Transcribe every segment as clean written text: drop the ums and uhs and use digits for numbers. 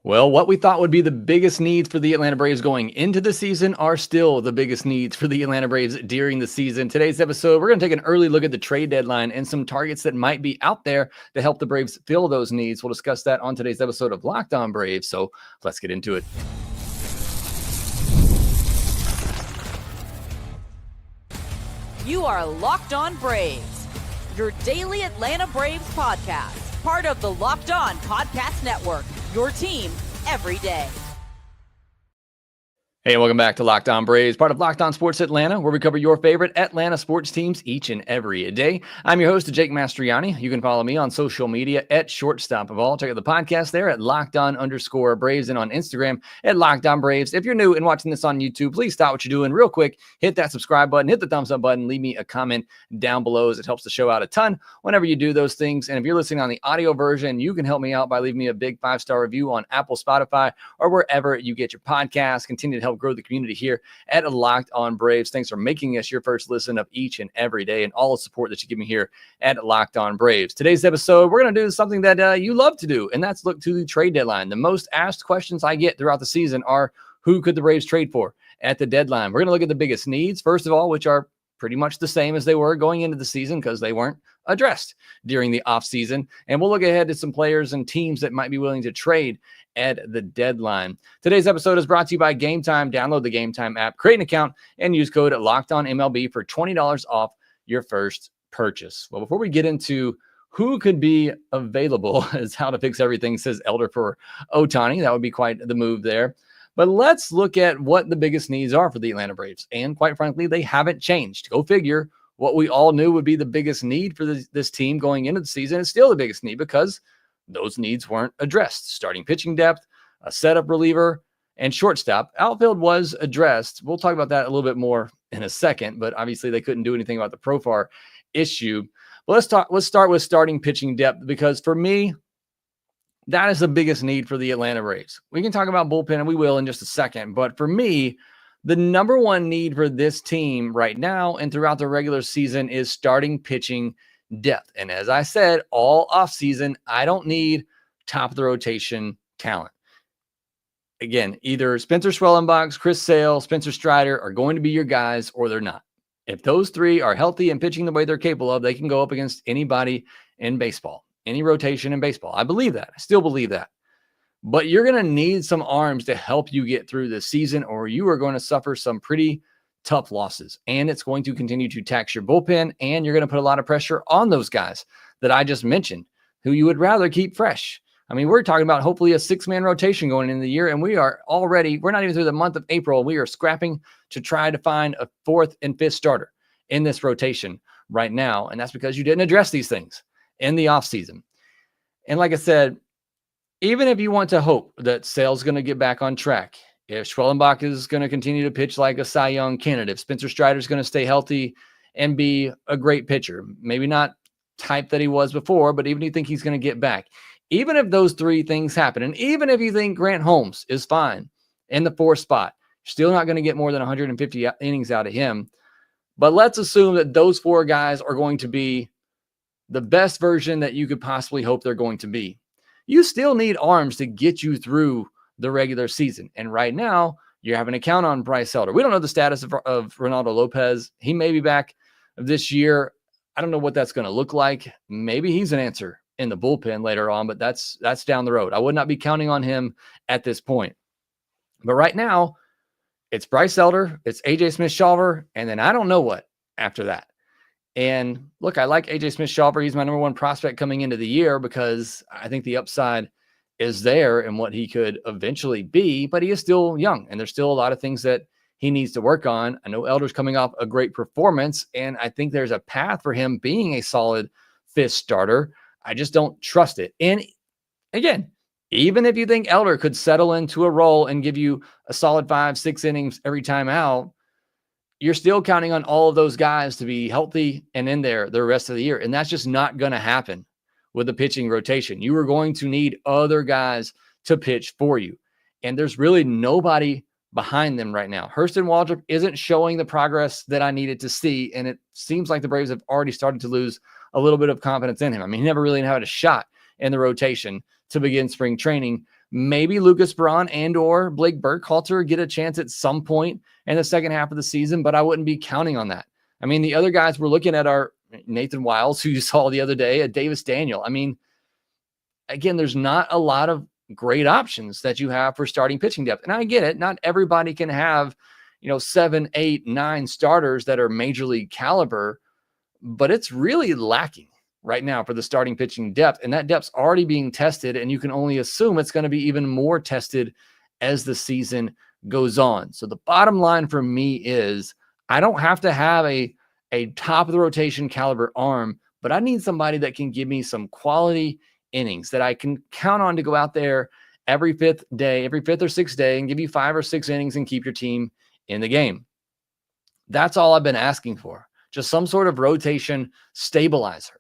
Well, what we thought would be the biggest needs for the Atlanta Braves going into the season are still the biggest needs for the Atlanta Braves during the season. Today's episode, we're going to take an early look at the trade deadline and some targets that might be out there to help the Braves fill those needs. We'll discuss that on today's episode of Locked On Braves. So let's get into it. You are Locked On Braves, your daily Atlanta Braves podcast, part of the Locked On Podcast Network, your team every day. Hey, welcome back to Locked On Braves, part of Locked On Sports Atlanta, where we cover your favorite Atlanta sports teams each and every day. I'm your host, Jake Mastroianni. You can follow me on social media at shortstop of all. Check out the podcast there at LockedOn_Braves and on Instagram at Locked On Braves. If you're new and watching this on YouTube, please stop what you're doing real quick. Hit that subscribe button, hit the thumbs up button, leave me a comment down below as it helps the show out a ton whenever you do those things. And if you're listening on the audio version, you can help me out by leaving me a big 5-star review on Apple, Spotify, or wherever you get your podcasts. Continue to help grow the community here at Locked On Braves. Thanks for making us your first listen of each and every day and all the support that you give me here at Locked On Braves. Today's episode, we're going to do something that you love to do, and that's look to the trade deadline. The most asked questions I get throughout the season are, who could the Braves trade for at the deadline? We're going to look at the biggest needs, first of all, which are pretty much the same as they were going into the season because they weren't addressed during the offseason. And we'll look ahead to some players and teams that might be willing to trade at the deadline. Today's episode is brought to you by Gametime. Download the Gametime app, create an account, and use code LOCKEDONMLB for $20 off your first purchase. Well, before we get into who could be available as how to fix everything, says Elder for Ohtani. That would be quite the move there. But let's look at what the biggest needs are for the Atlanta Braves. And quite frankly, they haven't changed. Go figure. What we all knew would be the biggest need for this team going into the season is still the biggest need because those needs weren't addressed. Starting pitching depth, a setup reliever, and shortstop. Outfield was addressed. We'll talk about that a little bit more in a second, but obviously they couldn't do anything about the Profar issue. But let's start with starting pitching depth because for me, that is the biggest need for the Atlanta Braves. We can talk about bullpen, and we will in just a second. But for me, the number one need for this team right now and throughout the regular season is starting pitching depth. And as I said, all offseason, I don't need top of the rotation talent. Again, either Spencer Schwellenbach, Chris Sale, Spencer Strider are going to be your guys or they're not. If those three are healthy and pitching the way they're capable of, they can go up against anybody in baseball. Any rotation in baseball. I believe that. I still believe that. But you're going to need some arms to help you get through this season, or you are going to suffer some pretty tough losses. And it's going to continue to tax your bullpen, and you're going to put a lot of pressure on those guys that I just mentioned, who you would rather keep fresh. I mean, we're talking about hopefully a 6-man rotation going into the year, and we're not even through the month of April. We are scrapping to try to find a 4th and 5th starter in this rotation right now. And that's because you didn't address these things in the offseason. And like I said, even if you want to hope that Sale's going to get back on track, if Schwellenbach is going to continue to pitch like a Cy Young candidate, if Spencer Strider is going to stay healthy and be a great pitcher, maybe not type that he was before, but even if you think he's going to get back, even if those three things happen, and even if you think Grant Holmes is fine in the 4th spot, you're still not going to get more than 150 innings out of him. But let's assume that those 4 guys are going to be the best version that you could possibly hope they're going to be. You still need arms to get you through the regular season. And right now, you're having to count on Bryce Elder. We don't know the status of Ronaldo Lopez. He may be back this year. I don't know what that's going to look like. Maybe he's an answer in the bullpen later on, but that's down the road. I would not be counting on him at this point. But right now, it's Bryce Elder, it's AJ Smith-Shawver, and then I don't know what after that. And look, I like AJ Smith-Shawver. He's my number 1 prospect coming into the year because I think the upside is there and what he could eventually be, but he is still young and there's still a lot of things that he needs to work on. I know Elder's coming off a great performance, and I think there's a path for him being a solid 5th starter. I just don't trust it. And again, even if you think Elder could settle into a role and give you a solid 5-6 innings every time out, you're still counting on all of those guys to be healthy and in there the rest of the year. And that's just not going to happen with the pitching rotation. You are going to need other guys to pitch for you. And there's really nobody behind them right now. Hurston Waldrop isn't showing the progress that I needed to see. And it seems like the Braves have already started to lose a little bit of confidence in him. I mean, he never really had a shot in the rotation to begin spring training. Maybe Lucas Braun and or Blake Burkhalter get a chance at some point in the second half of the season, but I wouldn't be counting on that. I mean, the other guys we're looking at are Nathan Wiles, who you saw the other day, at Davis Daniel. I mean, again, there's not a lot of great options that you have for starting pitching depth. And I get it. Not everybody can have, 7, 8, 9 starters that are major league caliber, but it's really lacking right now for the starting pitching depth. And that depth's already being tested. And you can only assume it's going to be even more tested as the season goes on. So the bottom line for me is I don't have to have a top of the rotation caliber arm, but I need somebody that can give me some quality innings that I can count on to go out there every fifth or sixth day and give you 5 or 6 innings and keep your team in the game. That's all I've been asking for. Just some sort of rotation stabilizer.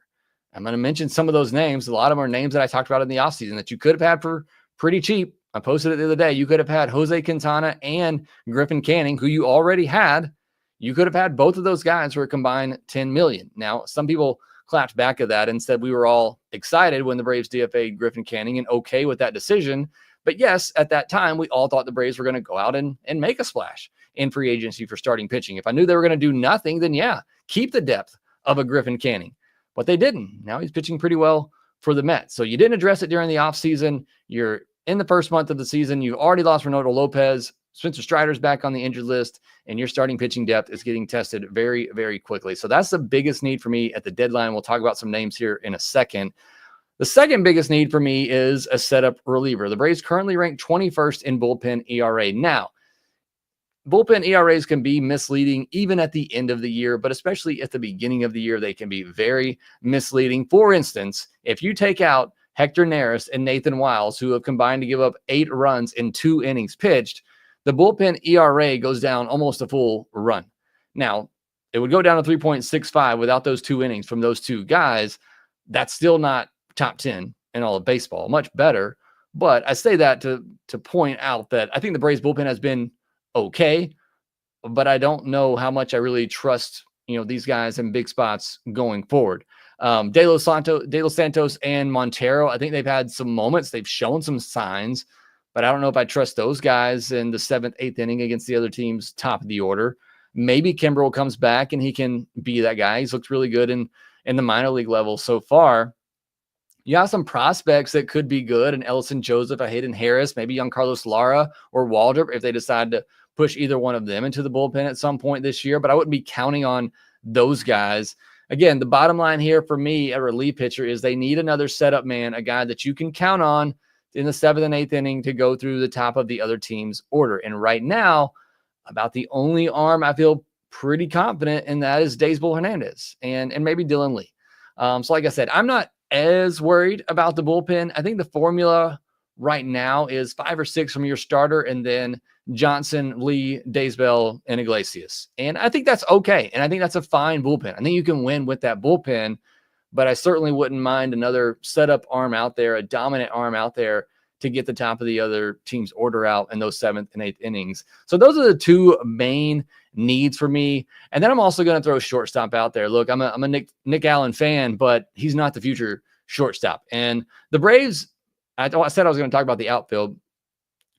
I'm going to mention some of those names. A lot of them are names that I talked about in the offseason that you could have had for pretty cheap. I posted it the other day. You could have had Jose Quintana and Griffin Canning, who you already had. You could have had both of those guys for a combined $10 million. Now, some people clapped back at that and said we were all excited when the Braves DFA'd Griffin Canning and okay with that decision. But yes, at that time, we all thought the Braves were going to go out and make a splash in free agency for starting pitching. If I knew they were going to do nothing, then yeah, keep the depth of a Griffin Canning. But they didn't. Now he's pitching pretty well for the Mets. So you didn't address it during the offseason. You're in the first month of the season. You already lost Ronaldo Lopez. Spencer Strider's back on the injured list, and your starting pitching depth is getting tested very, very quickly. So that's the biggest need for me at the deadline. We'll talk about some names here in a second. The second biggest need for me is a setup reliever. The Braves currently rank 21st in bullpen ERA. Now, bullpen ERAs can be misleading even at the end of the year, but especially at the beginning of the year, they can be very misleading. For instance, if you take out Hector Neris and Nathan Wiles, who have combined to give up 8 runs in 2 innings pitched, the bullpen ERA goes down almost a full run. Now, it would go down to 3.65 without those 2 innings from those 2 guys. That's still not top 10 in all of baseball. Much better. But I say that to point out that I think the Braves bullpen has been okay, but I don't know how much I really trust, these guys in big spots going forward. De Los Santos and Montero, I think they've had some moments. They've shown some signs, but I don't know if I trust those guys in the 7th, 8th inning against the other team's top of the order. Maybe Kimbrel comes back and he can be that guy. He's looked really good in the minor league level so far. You have some prospects that could be good, and Ellison Joseph, Hayden Harris, maybe young Carlos Lara or Waldrop if they decide to push either one of them into the bullpen at some point this year, but I wouldn't be counting on those guys. Again, the bottom line here for me, a relief pitcher, is they need another setup man, a guy that you can count on in the 7th and 8th inning to go through the top of the other team's order. And right now, about the only arm I feel pretty confident in that is Daysbel Hernandez and maybe Dylan Lee. So like I said, I'm not as worried about the bullpen. I think the formula right now is 5 or 6 from your starter and then Johnson, Lee, Daysbel, and Iglesias. And I think that's okay. And I think that's a fine bullpen. I think you can win with that bullpen, but I certainly wouldn't mind another setup arm out there, a dominant arm out there to get the top of the other team's order out in those 7th and 8th innings. So those are the 2 main needs for me. And then I'm also going to throw shortstop out there. Look, I'm a Nick Allen fan, but he's not the future shortstop. And the Braves, I said I was going to talk about the outfield.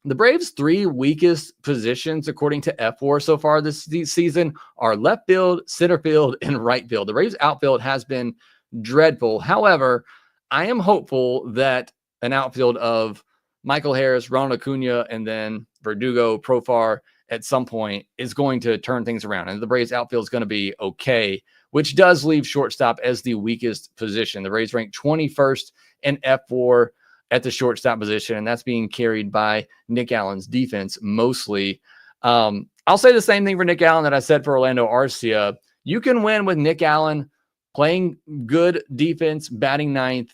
The Braves' 3 weakest positions, according to F4 so far this season, are left field, center field, and right field. The Braves' outfield has been dreadful. However, I am hopeful that an outfield of Michael Harris, Ronald Acuna, and then Verdugo, Profar at some point is going to turn things around. And the Braves' outfield is going to be okay, which does leave shortstop as the weakest position. The Braves rank 21st in F4 at the shortstop position, and that's being carried by Nick Allen's defense mostly. I'll say the same thing for Nick Allen that I said for Orlando Arcia. You can win with Nick Allen playing good defense, batting 9th.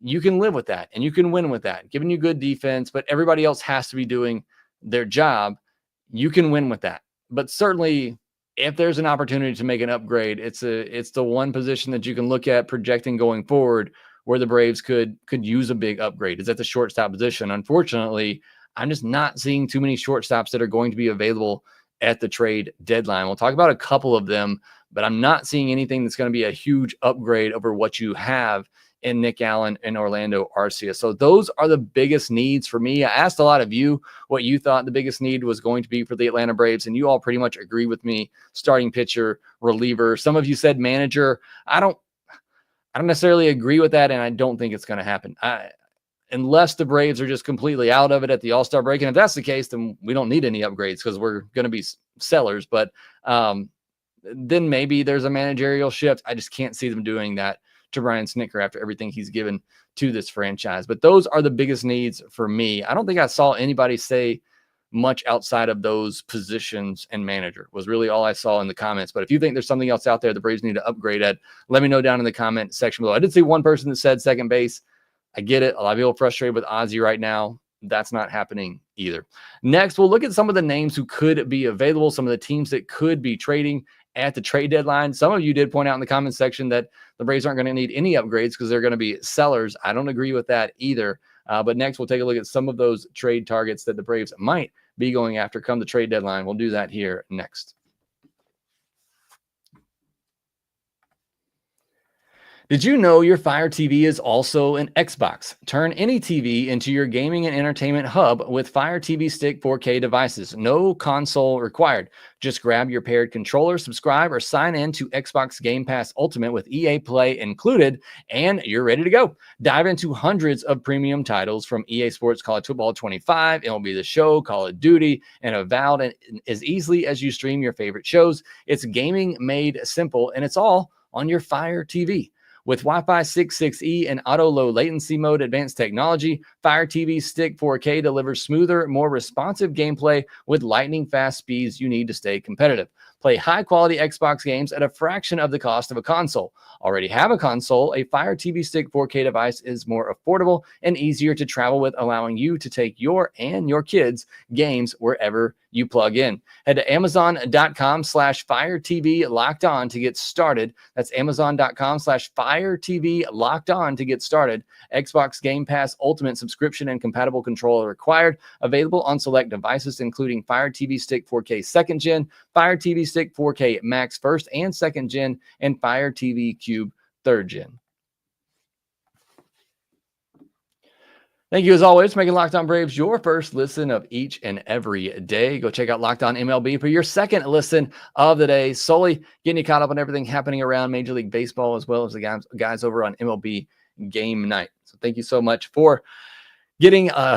You can live with that, and you can win with that, giving you good defense, but everybody else has to be doing their job. You can win with that. But certainly, if there's an opportunity to make an upgrade, it's the one position that you can look at projecting going forward where the Braves could use a big upgrade. Is at the shortstop position. Unfortunately, I'm just not seeing too many shortstops that are going to be available at the trade deadline. We'll talk about a couple of them, but I'm not seeing anything that's going to be a huge upgrade over what you have and Nick Allen and Orlando Arcia. So those are the biggest needs for me. I asked a lot of you what you thought the biggest need was going to be for the Atlanta Braves, and you all pretty much agree with me. Starting pitcher, reliever. Some of you said manager. I don't necessarily agree with that, and I don't think it's going to happen. Unless the Braves are just completely out of it at the All-Star break. And if that's the case, then we don't need any upgrades because we're going to be sellers. But then maybe there's a managerial shift. I just can't see them doing that to Brian Snitker after everything he's given to this franchise. But those are the biggest needs for me. I don't think I saw anybody say much outside of those positions, and manager was really all I saw in the comments. But if you think there's something else out there the Braves need to upgrade at, let me know down in the comment section below. I did see one person that said second base. I get it. A lot of people frustrated with Ozzy right now. That's not happening either. Next, we'll look at some of the names who could be available, some of the teams that could be trading at the trade deadline. Some of you did point out in the comment section that the Braves aren't going to need any upgrades because they're going to be sellers. I don't agree with that either. But next, we'll take a look at some of those trade targets that the Braves might be going after come the trade deadline. We'll do that here next. Did you know your Fire TV is also an Xbox? Turn any TV into your gaming and entertainment hub with Fire TV Stick 4K devices. No console required. Just grab your paired controller, subscribe, or sign in to Xbox Game Pass Ultimate with EA Play included, and you're ready to go. Dive into hundreds of premium titles from EA Sports College Football 25, MLB The Show, Call of Duty, and Avowed, and as easily as you stream your favorite shows. It's gaming made simple, and it's all on your Fire TV. With Wi-Fi 6/6E and auto low latency mode advanced technology, Fire TV Stick 4K delivers smoother, more responsive gameplay with lightning fast speeds you need to stay competitive. Play high-quality Xbox games at a fraction of the cost of a console. Already have a console? A Fire TV Stick 4K device is more affordable and easier to travel with, allowing you to take your and your kids' games wherever you plug in. Head to Amazon.com/Fire TV Locked On to get started. That's Amazon.com/Fire TV Locked On to get started. Xbox Game Pass Ultimate subscription and compatible controller required. Available on select devices, including Fire TV Stick 4K 2nd Gen, Fire TV Stick 4K Max 1st and 2nd Gen, and Fire TV Cube 3rd Gen. Thank you, as always, for making Locked On Braves your first listen of each and every day. Go check out Locked On MLB for your second listen of the day, solely getting you caught up on everything happening around Major League Baseball, as well as the guys over on MLB Game Night. So thank you so much for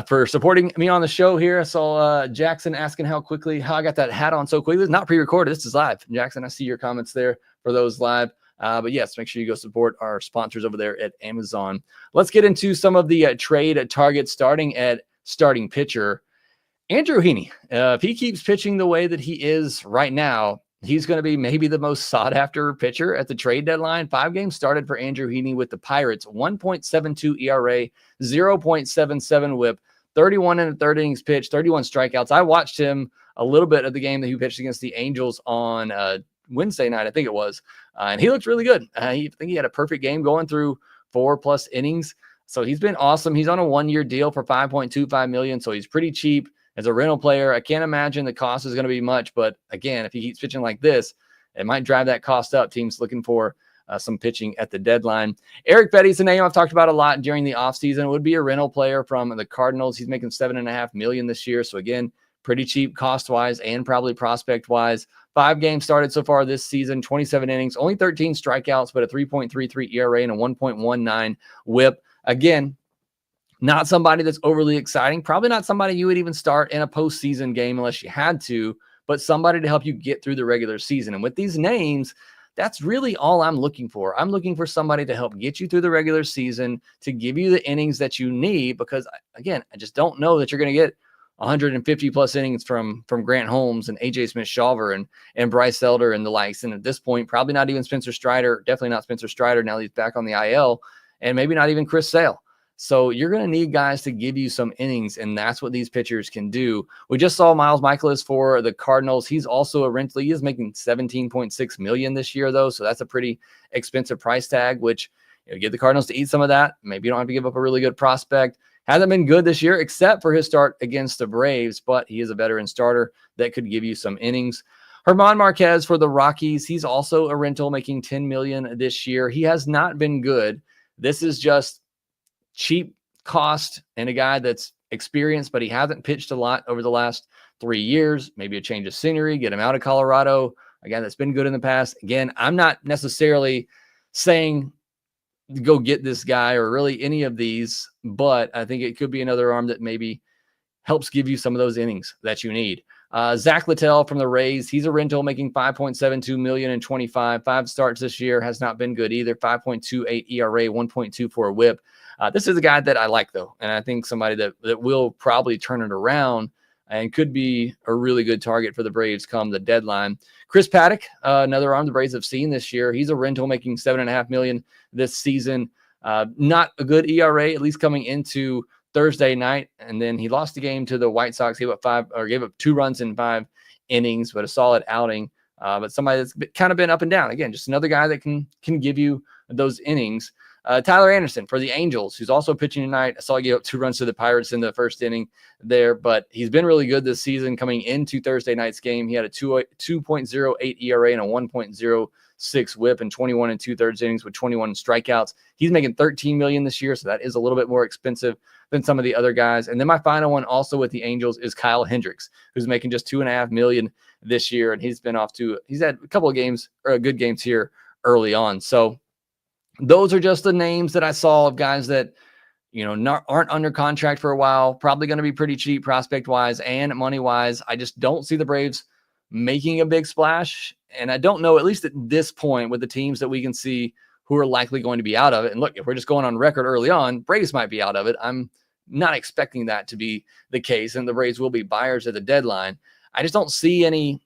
for supporting me on the show here. I saw Jackson asking how I got that hat on so quickly. It's not pre-recorded. This is live. Jackson, I see your comments there for those live. But yes, make sure you go support our sponsors over there at Amazon. Let's get into some of the trade targets, starting at starting pitcher. Andrew Heaney, if he keeps pitching the way that he is right now, he's going to be maybe the most sought-after pitcher at the trade deadline. 5 games started for Andrew Heaney with the Pirates, 1.72 ERA, 0.77 whip, 31 and a third innings pitched, 31 strikeouts. I watched him a little bit of the game that he pitched against the Angels on Wednesday night, I think it was, and he looked really good. I think he had a perfect game going through 4+ innings. So he's been awesome. He's on a 1-year deal for $5.25 million, so he's pretty cheap as a rental player. I can't imagine the cost is going to be much, but again, if he keeps pitching like this, it might drive that cost up. Teams looking for some pitching at the deadline. Eric Betty's a name I've talked about a lot during the offseason. Would be a rental player from the Cardinals. He's making $7.5 million this year, so again, pretty cheap cost-wise and probably prospect-wise. 5 games started so far this season, 27 innings, only 13 strikeouts, but a 3.33 ERA and a 1.19 whip. Again, not somebody that's overly exciting. Probably not somebody you would even start in a postseason game unless you had to, but somebody to help you get through the regular season. And with these names, that's really all I'm looking for. I'm looking for somebody to help get you through the regular season, to give you the innings that you need, because, again, I just don't know that you're going to get 150+ innings from Grant Holmes and AJ Smith-Shawver and Bryce Elder and the likes. And at this point, probably not even Spencer Strider, definitely not Spencer Strider now that he's back on the IL, and maybe not even Chris Sale. So you're going to need guys to give you some innings, and that's what these pitchers can do. We just saw Miles Michaelis for the Cardinals. He's also a rental. He is making $17.6 million this year, though, so that's a pretty expensive price tag, which get the Cardinals to eat some of that. Maybe you don't have to give up a really good prospect. Hasn't been good this year, except for his start against the Braves, but he is a veteran starter that could give you some innings. German Marquez for the Rockies. He's also a rental, making $10 million this year. He has not been good, This is just cheap cost and a guy that's experienced, but he hasn't pitched a lot over the last 3 years. Maybe a change of scenery, get him out of Colorado. A guy that's been good in the past. Again, I'm not necessarily saying go get this guy or really any of these, but I think it could be another arm that maybe helps give you some of those innings that you need. Zach Littell from the Rays, he's a rental making $5.72 million in 25. 5 starts this year, has not been good either. 5.28 ERA, 1.24 WHIP. This is a guy that I like though, and I think somebody that will probably turn it around and could be a really good target for the Braves come the deadline. Chris Paddock, another arm the Braves have seen this year. He's a rental making $7.5 million this season. Not a good ERA, at least coming into Thursday night. And then he lost the game to the White Sox. He gave up 2 runs in 5 innings, but a solid outing. But somebody that's kind of been up and down. Again, just another guy that can give you those innings. Tyler Anderson for the Angels, who's also pitching tonight. I saw he gave up 2 runs to the Pirates in the first inning there, but he's been really good this season coming into Thursday night's game. He had a 2.08 ERA and a 1.06 WHIP in 21 2/3 innings with 21 strikeouts. He's making $13 million this year, so that is a little bit more expensive than some of the other guys. And then my final one also with the Angels is Kyle Hendricks, who's making just $2.5 million this year, and he's had a couple of games or good games here early on. So those are just the names that I saw of guys that, aren't under contract for a while, probably going to be pretty cheap prospect wise and money wise. I just don't see the Braves making a big splash. And I don't know, at least at this point with the teams that we can see who are likely going to be out of it. And look, if we're just going on record early on, Braves might be out of it. I'm not expecting that to be the case. And the Braves will be buyers at the deadline. I just don't see any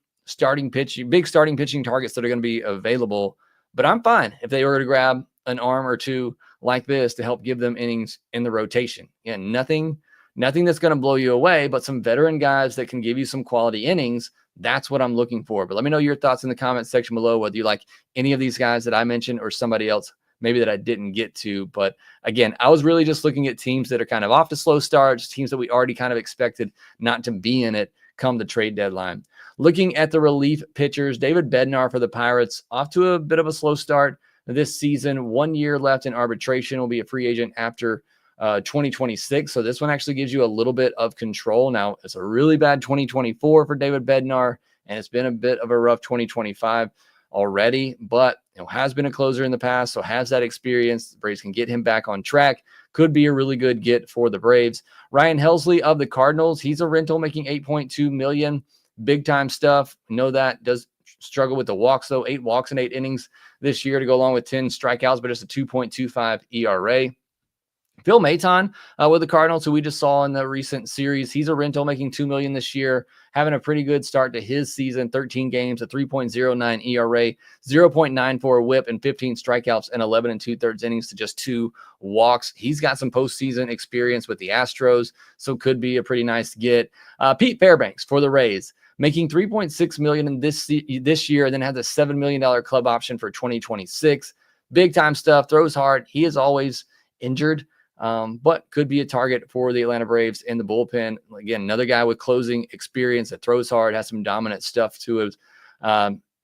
big starting pitching targets that are going to be available, but I'm fine if they were to grab an arm or two like this to help give them innings in the rotation. Again, nothing that's going to blow you away, but some veteran guys that can give you some quality innings. That's what I'm looking for. But let me know your thoughts in the comment section below, whether you like any of these guys that I mentioned or somebody else maybe that I didn't get to. But again, I was really just looking at teams that are kind of off to slow starts, teams that we already kind of expected not to be in it come the trade deadline. Looking at the relief pitchers, David Bednar for the Pirates, off to a bit of a slow start this season. 1 year left in arbitration, will be a free agent after 2026. So this one actually gives you a little bit of control. Now, it's a really bad 2024 for David Bednar, and it's been a bit of a rough 2025 already, but has been a closer in the past, so has that experience. The Braves can get him back on track. Could be a really good get for the Braves. Ryan Helsley of the Cardinals, he's a rental making $8.2 million. Big time stuff. Know that. Does struggle with the walks, though. 8 walks in 8 innings this year to go along with 10 strikeouts, but just a 2.25 ERA. Phil Maton with the Cardinals, who we just saw in the recent series. He's a rental making $2 million this year, having a pretty good start to his season. 13 games, a 3.09 ERA, 0.94 WHIP, and 15 strikeouts and 11 2/3 innings to just 2 walks. He's got some postseason experience with the Astros, so could be a pretty nice get. Pete Fairbanks for the Rays, making $3.6 million in this year, and then has a $7 million club option for 2026. Big time stuff. Throws hard. He is always injured. But could be a target for the Atlanta Braves in the bullpen. Again, another guy with closing experience that throws hard, has some dominant stuff to it.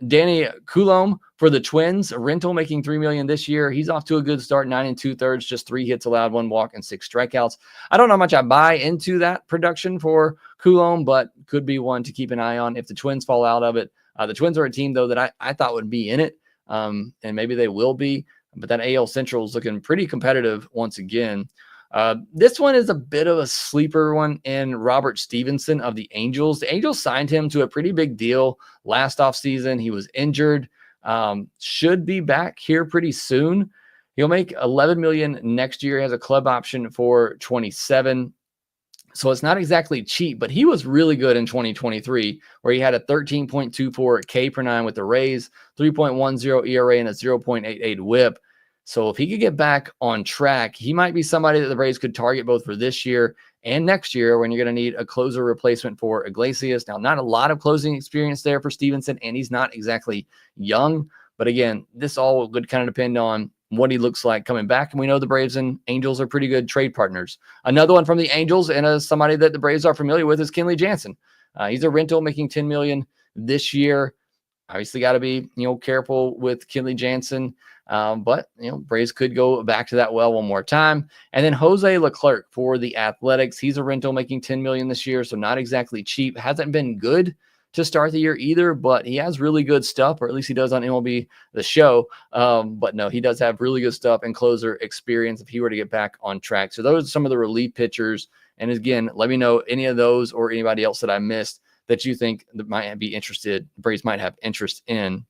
Danny Coulombe for the Twins, a rental making $3 million this year. He's off to a good start, 9 2/3, just 3 hits allowed, 1 walk, and 6 strikeouts. I don't know how much I buy into that production for Coulombe, but could be one to keep an eye on if the Twins fall out of it. The Twins are a team, though, that I thought would be in it, and maybe they will be. But that AL Central is looking pretty competitive once again. This one is a bit of a sleeper one in Robert Stevenson of the Angels. The Angels signed him to a pretty big deal last offseason. He was injured. Should be back here pretty soon. He'll make $11 million next year. He has a club option for 27. So it's not exactly cheap, but he was really good in 2023, where he had a 13.24 K per 9 with the Rays, 3.10 ERA, and a 0.88 WHIP. So if he could get back on track, he might be somebody that the Braves could target both for this year and next year when you're going to need a closer replacement for Iglesias. Now, not a lot of closing experience there for Stevenson, and he's not exactly young. But again, this all would kind of depend on what he looks like coming back. And we know the Braves and Angels are pretty good trade partners. Another one from the Angels and somebody that the Braves are familiar with is Kenley Jansen. He's a rental making $10 million this year. Obviously got to be, careful with Kenley Jansen. But, Braves could go back to that well one more time. And then Jose Leclerc for the Athletics. He's a rental making $10 million this year, so not exactly cheap. Hasn't been good to start the year either, but he has really good stuff, or at least he does on MLB The Show. But no, he does have really good stuff and closer experience if he were to get back on track. So those are some of the relief pitchers. And again, let me know any of those or anybody else that I missed that you think that might be interested, Braves might have interest in.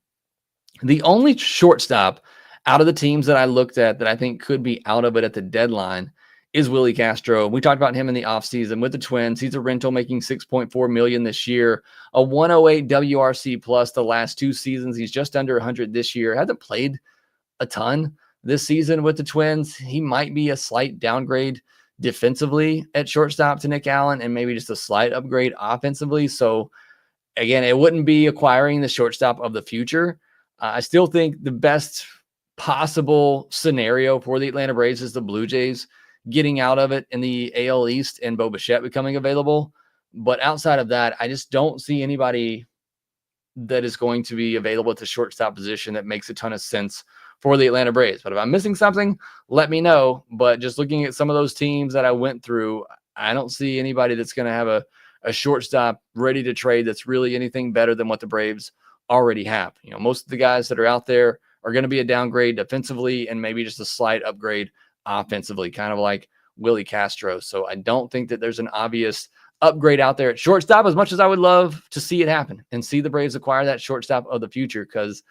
The only shortstop out of the teams that I looked at that I think could be out of it at the deadline is Willie Castro. We talked about him in the offseason with the Twins. He's a rental making $6.4 million this year, a 108 WRC plus the last 2 seasons. He's just under 100 this year. Hasn't played a ton this season with the Twins. He might be a slight downgrade defensively at shortstop to Nick Allen and maybe just a slight upgrade offensively. So again, it wouldn't be acquiring the shortstop of the future. I still think the best possible scenario for the Atlanta Braves is the Blue Jays getting out of it in the AL East and Bo Bichette becoming available. But outside of that, I just don't see anybody that is going to be available at the shortstop position that makes a ton of sense for the Atlanta Braves. But if I'm missing something, let me know. But just looking at some of those teams that I went through, I don't see anybody that's going to have a shortstop ready to trade that's really anything better than what the Braves already have. Most of the guys that are out there are going to be a downgrade defensively and maybe just a slight upgrade offensively, kind of like Willie Castro. So I don't think that there's an obvious upgrade out there at shortstop, as much as I would love to see it happen and see the Braves acquire that shortstop of the future, because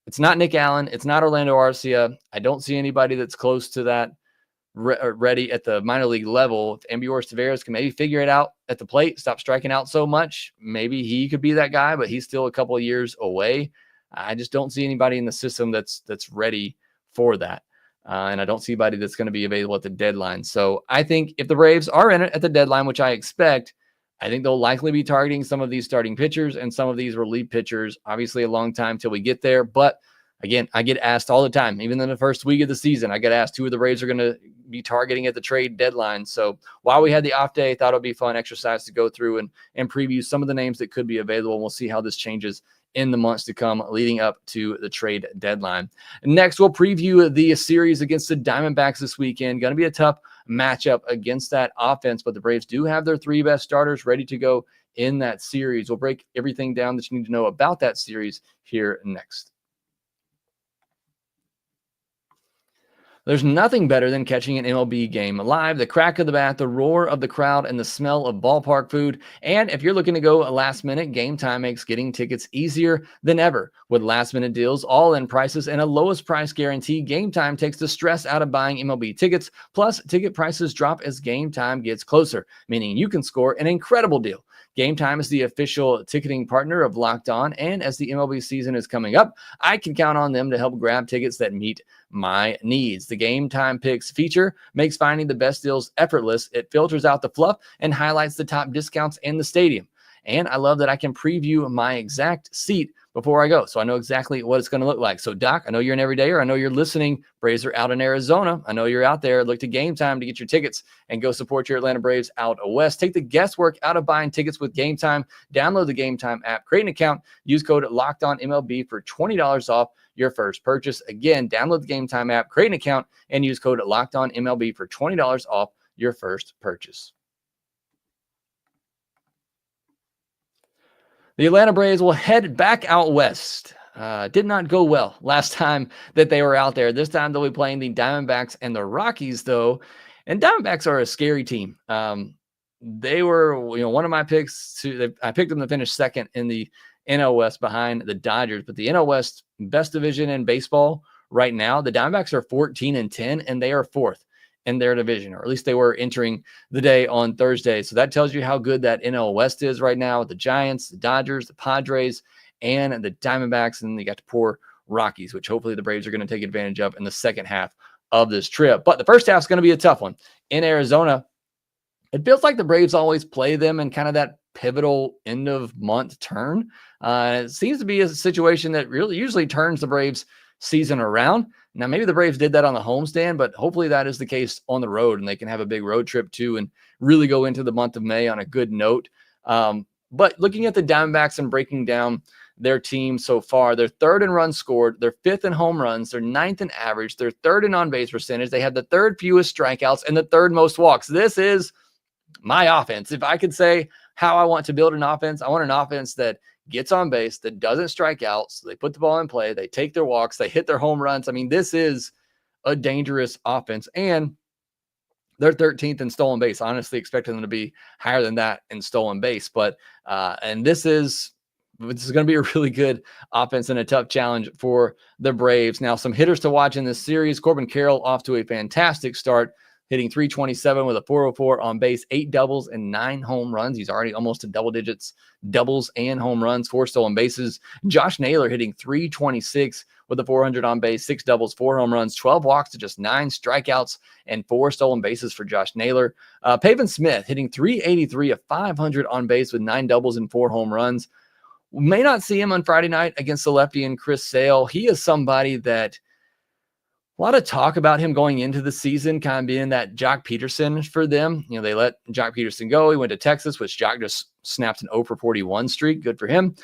it's not Nick Allen. It's not Orlando Arcia. I don't see anybody that's close to that ready at the minor league level. If Ambior Taveras can maybe figure it out at the plate, stop striking out so much, maybe he could be that guy, but he's still a couple of years away. I just don't see anybody in the system that's ready for that. And I don't see anybody that's going to be available at the deadline. So I think if the Braves are in it at the deadline, which I expect, I think they'll likely be targeting some of these starting pitchers and some of these relief pitchers. Obviously, a long time till we get there. But again, I get asked all the time, even in the first week of the season, I get asked who the Braves are going to be targeting at the trade deadline. So while we had the off day, I thought it would be a fun exercise to go through and preview some of the names that could be available. We'll see how this changes in the months to come leading up to the trade deadline. Next, we'll preview the series against the Diamondbacks this weekend. Going to be a tough matchup against that offense, but the Braves do have their 3 best starters ready to go in that series. We'll break everything down that you need to know about that series here next. There's nothing better than catching an MLB game live, the crack of the bat, the roar of the crowd, and the smell of ballpark food. And if you're looking to go last minute, Gametime makes getting tickets easier than ever. With last minute deals, all-in prices, and a lowest price guarantee, Gametime takes the stress out of buying MLB tickets. Plus, ticket prices drop as game time gets closer, meaning you can score an incredible deal. Gametime is the official ticketing partner of Locked On, and as the MLB season is coming up, I can count on them to help grab tickets that meet my needs. The Gametime Picks feature makes finding the best deals effortless. It filters out the fluff and highlights the top discounts in the stadium. And I love that I can preview my exact seat before I go, so I know exactly what it's going to look like. So, Doc, I know you're an everydayer. I know you're listening. Braves are out in Arizona. I know you're out there. Look to Gametime to get your tickets and go support your Atlanta Braves out west. Take the guesswork out of buying tickets with Gametime. Download the Gametime app, create an account, use code LOCKEDONMLB for $20 off your first purchase. Again, download the Gametime app, create an account, and use code LOCKEDONMLB for $20 off your first purchase. The Atlanta Braves will head back out west. Did not go well last time that they were out there. This time they'll be playing the Diamondbacks and the Rockies, though. And Diamondbacks are a scary team. They were, one of my picks. I picked them to finish second in the NL West behind the Dodgers. But the NL West, best division in baseball right now, the Diamondbacks are 14-10, and they are fourth in their division, or at least they were entering the day on Thursday. So that tells you how good that NL West is right now with the Giants, the Dodgers, the Padres, and the Diamondbacks. And you got the poor Rockies, which hopefully the Braves are going to take advantage of in the second half of this trip. But the first half is going to be a tough one. In Arizona, it feels like the Braves always play them in kind of that pivotal end of month turn. It seems to be a situation that really usually turns the Braves season around. Now, maybe the Braves did that on the homestand, but hopefully that is the case on the road, and they can have a big road trip too and really go into the month of May on a good note. But looking at the Diamondbacks and breaking down their team so far. They're third in runs scored. They're fifth in home runs. They're ninth in average. They're third in on-base percentage. They have the third fewest strikeouts and the third most walks. This is my offense. If I could say how I want to build an offense, I want an offense that gets on base, that doesn't strike out. So they put the ball in play. They take their walks. They hit their home runs. I mean, this is a dangerous offense. And they're 13th in stolen base. Honestly, expecting them to be higher than that in stolen base. But and this is going to be a really good offense and a tough challenge for the Braves. Now, some hitters to watch in this series. Corbin Carroll off to a fantastic start, hitting .327 with a .404 on base, 8 doubles and 9 home runs. He's already almost to double digits, doubles and home runs, 4 stolen bases. Josh Naylor hitting .326 with a .400 on base, 6 doubles, 4 home runs, 12 walks to just 9 strikeouts and 4 stolen bases for Josh Naylor. Pavin Smith hitting .383, a .500 on base with 9 doubles and 4 home runs. We may not see him on Friday night against the lefty and Chris Sale. He is somebody that a lot of talk about him going into the season kind of being that Jock Peterson for them. You know, they let Jock Peterson go. He went to Texas, which Jock just snapped an 0 for 41 streak. Good for him.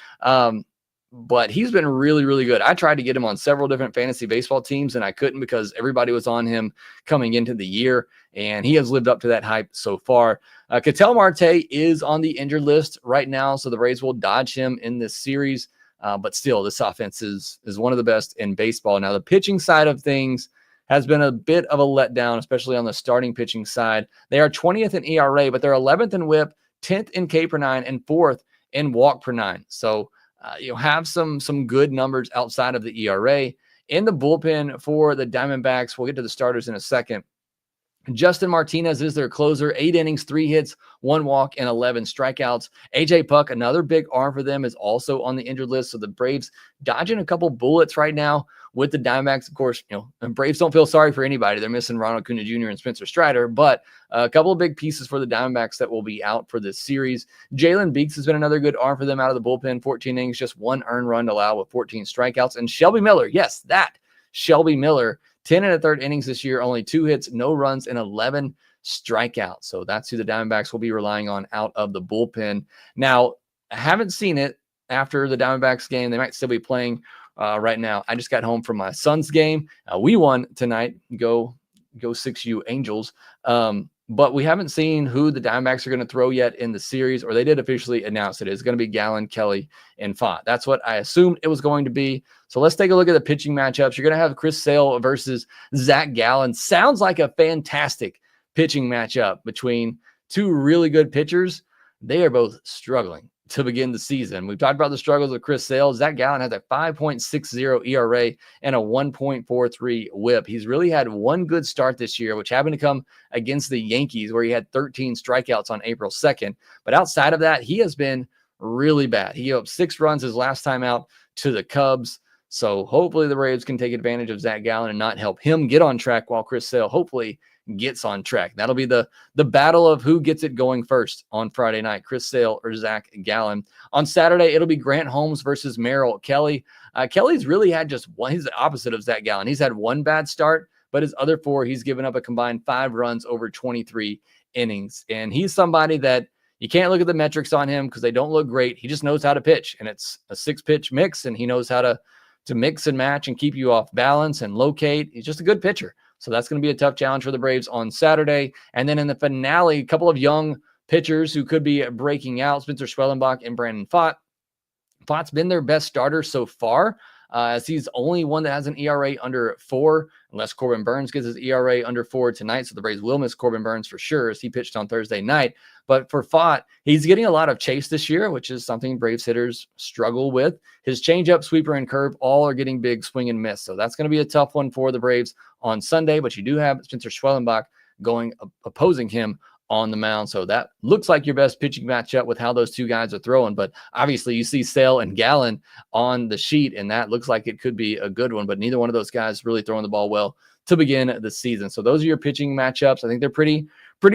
But he's been really, really good. I tried to get him on several different fantasy baseball teams, and I couldn't because everybody was on him coming into the year, and he has lived up to that hype so far. Ketel Marte is on the injured list right now, so the Braves will dodge him in this series. But still, this offense is one of the best in baseball. Now, the pitching side of things has been a bit of a letdown, especially on the starting pitching side. They are 20th in ERA, but they're 11th in WHIP, 10th in K per 9, and 4th in walk per 9. So you'll have some good numbers outside of the ERA. In the bullpen for the Diamondbacks, we'll get to the starters in a second. Justin Martinez is their closer, 8 innings, 3 hits, 1 walk, and 11 strikeouts. AJ Puck, another big arm for them, is also on the injured list. So the Braves dodging a couple bullets right now with the Diamondbacks. Of course, and Braves don't feel sorry for anybody. They're missing Ronald Acuna Jr. and Spencer Strider, but a couple of big pieces for the Diamondbacks that will be out for this series. Jalen Beeks has been another good arm for them out of the bullpen, 14 innings, just 1 earned run allowed with 14 strikeouts. And Shelby Miller, yes, that Shelby Miller, 10 1/3 innings this year, only 2 hits, no runs, and 11 strikeouts. So that's who the Diamondbacks will be relying on out of the bullpen. Now, I haven't seen it after the Diamondbacks game. They might still be playing right now. I just got home from my son's game. We won tonight. Go 6U Angels. But we haven't seen who the Diamondbacks are going to throw yet in the series, or they did officially announce it. It's going to be Gallen, Kelly, and Font. That's what I assumed it was going to be. So let's take a look at the pitching matchups. You're going to have Chris Sale versus Zach Gallen. Sounds like a fantastic pitching matchup between 2 really good pitchers. They are both struggling to begin the season. We've talked about the struggles of Chris Sale. Zach Gallen has a 5.60 ERA and a 1.43 WHIP. He's really had one good start this year, which happened to come against the Yankees, where he had 13 strikeouts on April 2nd. But outside of that, he has been really bad. He gave up 6 runs his last time out to the Cubs. So hopefully the Braves can take advantage of Zach Gallen and not help him get on track while Chris Sale hopefully gets on track. That'll be the battle of who gets it going first on Friday night, Chris Sale or Zach Gallen. On Saturday, it'll be Grant Holmes versus Merrill Kelly. Kelly's really had just one. He's the opposite of Zach Gallen. He's had 1 bad start, but his other 4, he's given up a combined 5 runs over 23 innings. And he's somebody that you can't look at the metrics on him because they don't look great. He just knows how to pitch, and it's a 6-pitch mix, and he knows how to mix and match and keep you off balance and locate. He's just a good pitcher. So that's going to be a tough challenge for the Braves on Saturday. And then in the finale, a couple of young pitchers who could be breaking out, Spencer Schwellenbach and Brandon Pfaadt. Pfaadt's been their best starter so far, as he's only one that has an ERA under 4, unless Corbin Burns gets his ERA under 4 tonight. So the Braves will miss Corbin Burns for sure, as he pitched on Thursday night. But for Pfaadt, he's getting a lot of chase this year, which is something Braves hitters struggle with. His changeup, sweeper, and curve all are getting big swing and miss. So that's going to be a tough one for the Braves on Sunday. But you do have Spencer Schwellenbach opposing him on the mound. So that looks like your best pitching matchup with how those 2 guys are throwing. But obviously you see Sale and Gallen on the sheet, and that looks like it could be a good one. But neither one of those guys really throwing the ball well to begin the season. So those are your pitching matchups. I think they're pretty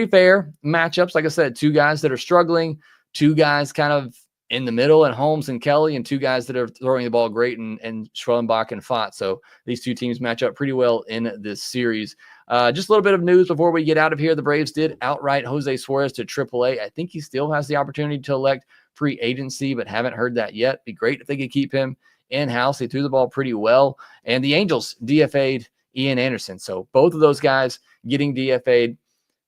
fair matchups. Like I said, 2 guys that are struggling, 2 guys kind of in the middle, and Holmes and Kelly, and 2 guys that are throwing the ball great, and Schwellenbach and Pfaadt. So these 2 teams match up pretty well in this series. Just a little bit of news before we get out of here. The Braves did outright Jose Suarez to AAA. I think he still has the opportunity to elect free agency, but haven't heard that yet. Be great if they could keep him in-house. He threw the ball pretty well. And the Angels DFA'd Ian Anderson. So both of those guys getting DFA'd.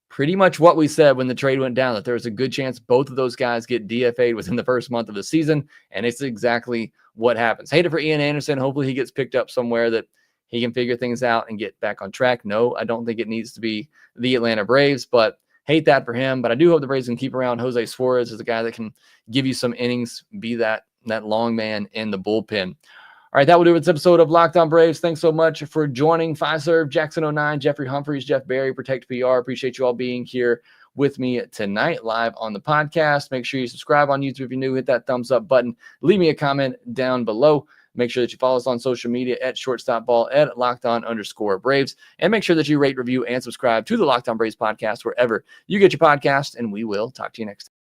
Pretty much what we said when the trade went down, that there was a good chance both of those guys get DFA'd within the first month of the season, and it's exactly what happens. Hate it for Ian Anderson. Hopefully he gets picked up somewhere that he can figure things out and get back on track. No, I don't think it needs to be the Atlanta Braves, but hate that for him. But I do hope the Braves can keep around Jose Suarez as a guy that can give you some innings, be that long man in the bullpen. All right, that will do it for this episode of Locked On Braves. Thanks so much for joining. Fiserv, Jackson09, Jeffrey Humphreys, Jeff Barry, Protect PR. Appreciate you all being here with me tonight live on the podcast. Make sure you subscribe on YouTube if you're new. Hit that thumbs up button. Leave me a comment down below. Make sure that you follow us on social media at shortstopball, at LockedOn_Braves. And make sure that you rate, review, and subscribe to the Locked On Braves podcast wherever you get your podcast. And we will talk to you next time.